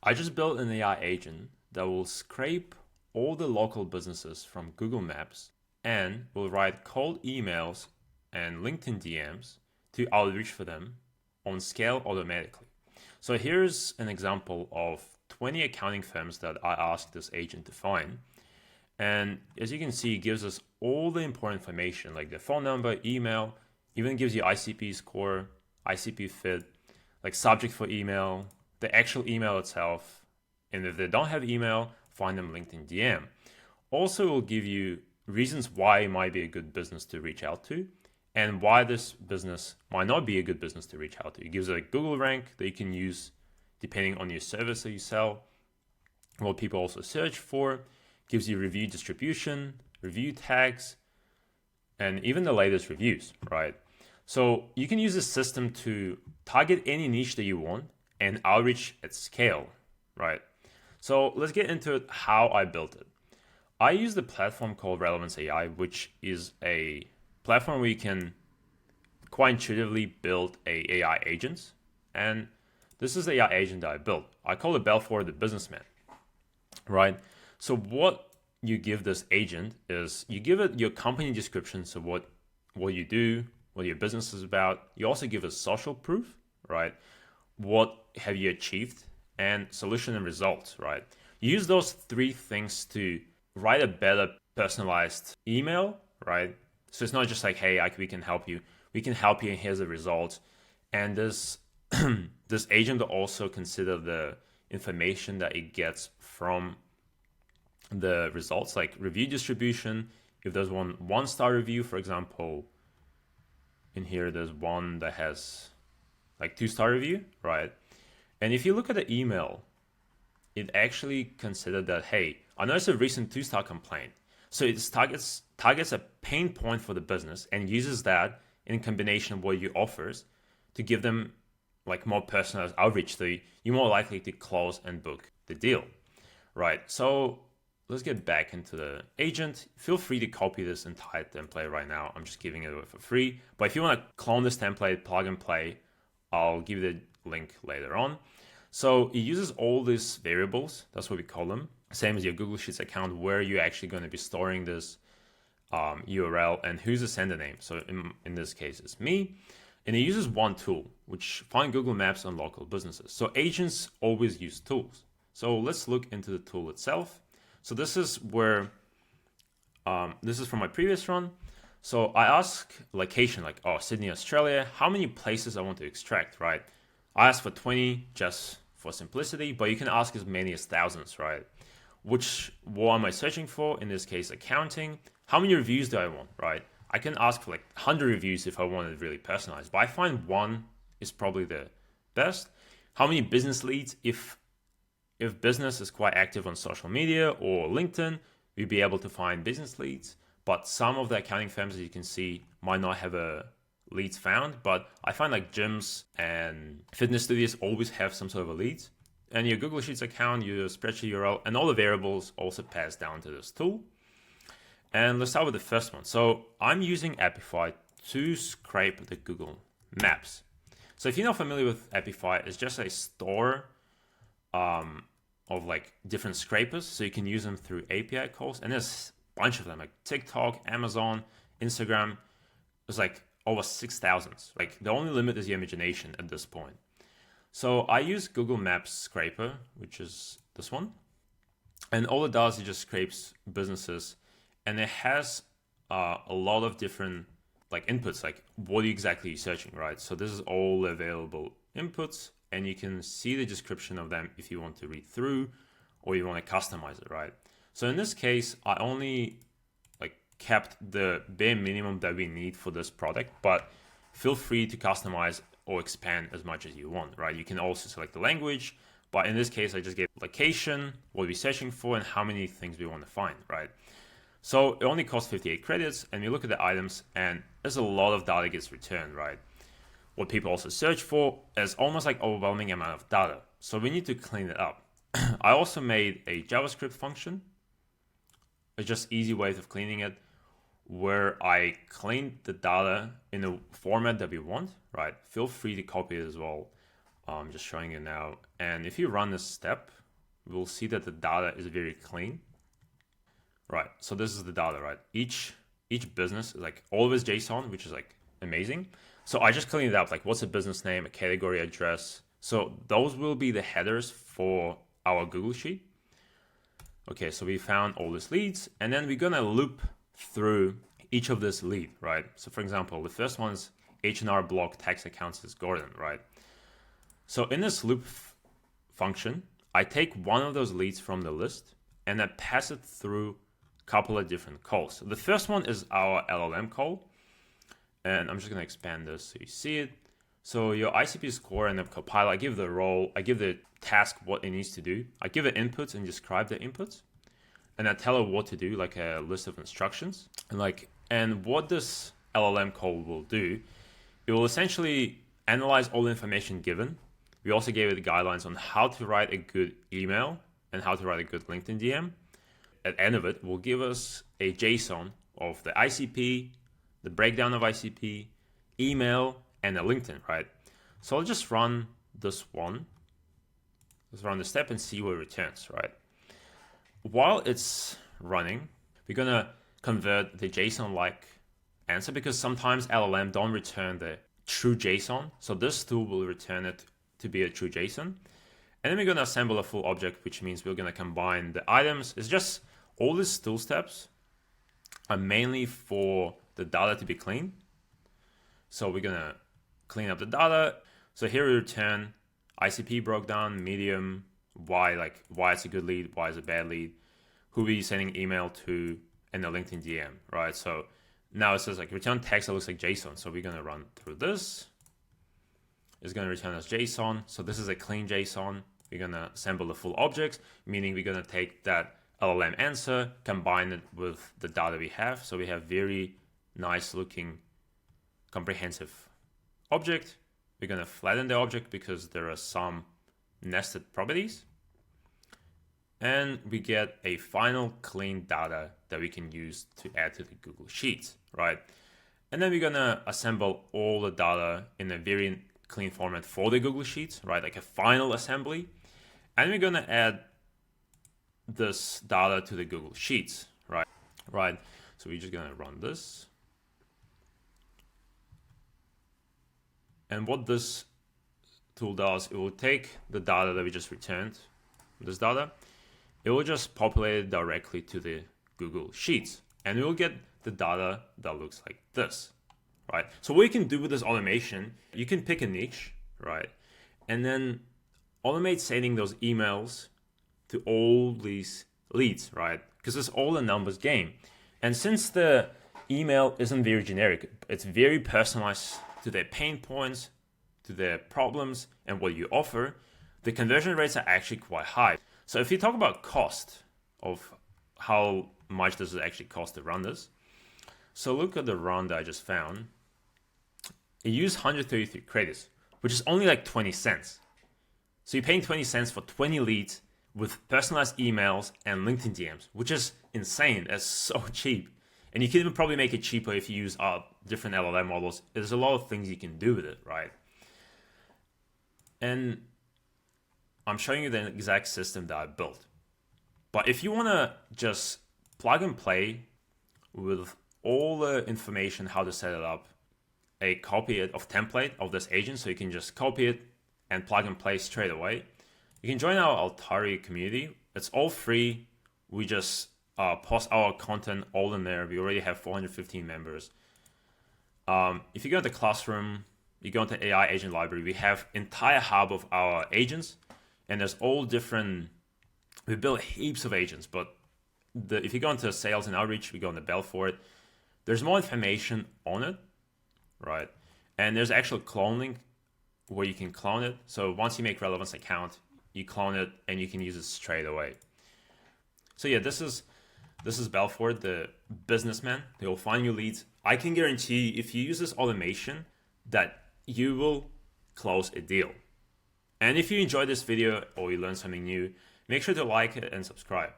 I just built an AI agent that will scrape all the local businesses from Google Maps and will write cold emails and LinkedIn DMs to outreach for them on scale automatically. So here's an example of 20 accounting firms that I asked this agent to find. And as you can see, it gives us all the important information like the phone number, email, even gives you ICP score, ICP fit, like subject for email, the actual email itself. And if they don't have email, find them LinkedIn DM. Also, it will give you reasons why it might be a good business to reach out to and why this business might not be a good business to reach out to. It gives a Google rank that you can use depending on your service that you sell, what people also search for, gives you review distribution, review tags, and even the latest reviews, right? So you can use this system to target any niche that you want and outreach at scale, right? So let's get into how I built it. I use the platform called Relevance AI, which is a platform where you can quite intuitively build AI agents. And this is the AI agent that I built. I call it Belfort the businessman, right? So what you give this agent is you give it your company description, so what you do, what your business is about. You also give it social proof, right? What have you achieved, and solution and results, right? You use those three things to write a better personalized email, right? So it's not just like, hey, we can help you. We can help you, and here's the results. And this this agent will also consider the information that it gets from the results, like review distribution. If there's one star review, for example, in here there's one that has like 2-star review, right? And if you look at the email, it actually considered that, hey, I noticed a recent 2-star complaint. So it targets a pain point for the business and uses that in combination with what you offers to give them like more personalized outreach. So you're more likely to close and book the deal, right? So let's get back into the agent. Feel free to copy this entire template right now. I'm just giving it away for free. But if you want to clone this template, plug and play, I'll give you the link later on. So it uses all these variables. That's what we call them. Same as your Google Sheets account, where you're actually going to be storing this URL and who's the sender name. So in this case, it's me. And it uses one tool, which find Google Maps on local businesses. So agents always use tools. So let's look into the tool itself. So this is where, this is from my previous run. So I ask location, like, oh, Sydney, Australia, how many places I want to extract, right? I ask for 20 just for simplicity, but you can ask as many as thousands, right? What am I searching for? In this case, accounting. How many reviews do I want, right? I can ask for like 100 reviews if I want it really personalized, but I find one is probably the best. How many business leads? If business is quite active on social media or LinkedIn, we'll be able to find business leads. But some of the accounting firms, as you can see, might not have a leads found. But I find like gyms and fitness studios always have some sort of a leads. And your Google Sheets account, your spreadsheet URL, and all the variables also pass down to this tool. And let's start with the first one. So I'm using Apify to scrape the Google Maps. So if you're not familiar with Apify, it's just a store of like different scrapers. So you can use them through API calls. And there's a bunch of them, like TikTok, Amazon, Instagram. There's like over 6,000. Like the only limit is your imagination at this point. So I use Google Maps Scraper, which is this one. And all it does, it just scrapes businesses. And it has a lot of different like inputs, like what exactly you're searching, right? So this is all available inputs, and you can see the description of them if you want to read through or you want to customize it, right? So in this case, I only like kept the bare minimum that we need for this product, but feel free to customize or expand as much as you want, right? You can also select the language, but in this case, I just gave location, what we're searching for, and how many things we want to find, right? So it only costs 58 credits, and you look at the items, and there's a lot of data gets returned, right? What people also search for is almost like overwhelming amount of data. So we need to clean it up. I also made a JavaScript function. It's just easy ways of cleaning it, where I cleaned the data in the format that we want, right? Feel free to copy it as well. I'm just showing you now. And if you run this step, we'll see that the data is very clean. Right, so this is the data, right? Each business is like always JSON, which is like amazing. So I just cleaned it up, like what's a business name, a category address. So those will be the headers for our Google Sheet. Okay, so we found all these leads, and then we're gonna loop through each of this lead, right? So for example, the first one's H&R Block tax accounts is Gordon, right? So in this loop function, I take one of those leads from the list and I pass it through a couple of different calls. So the first one is our LLM call, and I'm just gonna expand this so you see it. So your ICP score and the Copilot, I give the role, I give the task what it needs to do. I give it inputs and describe the inputs. And I tell it what to do, like a list of instructions. And what this LLM call will do, it will essentially analyze all the information given. We also gave it guidelines on how to write a good email and how to write a good LinkedIn DM. At the end of it, will give us a JSON of the ICP, the breakdown of ICP, email, and a LinkedIn, right? So I'll just run this one. Let's run the step and see what it returns, right? While it's running, we're gonna convert the JSON-like answer because sometimes LLM don't return the true JSON. So this tool will return it to be a true JSON. And then we're gonna assemble a full object, which means we're gonna combine the items. It's just all these tool steps are mainly for the data to be clean. So we're gonna clean up the data. So here we return ICP broke down, medium, why it's a good lead, why it's a bad lead, who we sending email to, and the LinkedIn DM, right? So now it says like return text that looks like JSON. So we're gonna run through this. It's gonna return as JSON. So this is a clean JSON. We're gonna assemble the full objects, meaning we're gonna take that LLM answer, combine it with the data we have. So we have very nice looking comprehensive object. We're gonna flatten the object because there are some nested properties. And we get a final clean data that we can use to add to the Google Sheets, right? And then we're gonna assemble all the data in a very clean format for the Google Sheets, right? Like a final assembly. And we're gonna add this data to the Google Sheets, right? Right. So we're just gonna run this. And what this tool does, it will take the data that we just returned, this data, it will just populate it directly to the Google Sheets. And we will get the data that looks like this, right? So what you can do with this automation, you can pick a niche, right? And then automate sending those emails to all these leads, right? Because it's all a numbers game. And since the email isn't very generic, it's very personalized to their pain points, to their problems, and what you offer, the conversion rates are actually quite high. So if you talk about cost of how much does it actually cost to run this, so look at the run that I just found. It used 133 credits, which is only like 20 cents. So you're paying 20 cents for 20 leads with personalized emails and LinkedIn DMs, which is insane. That's so cheap. And you can even probably make it cheaper if you use different LLM models. There's a lot of things you can do with it, right? And I'm showing you the exact system that I built. But if you want to just plug and play with all the information, how to set it up, a copy of template of this agent, so you can just copy it and plug and play straight away, you can join our Altari community. It's all free. We just post our content all in there. We already have 415 members. If you go into Classroom, you go into AI Agent Library, we have entire hub of our agents, and there's all different, we built heaps of agents, but if you go into Sales and Outreach, we go into Bell for it. There's more information on it, right? And there's actual cloning where you can clone it. So once you make relevance account, you clone it and you can use it straight away. So yeah, this is Belfort, the businessman. They will find you leads. I can guarantee if you use this automation that you will close a deal. And if you enjoyed this video or you learned something new, make sure to like it and subscribe.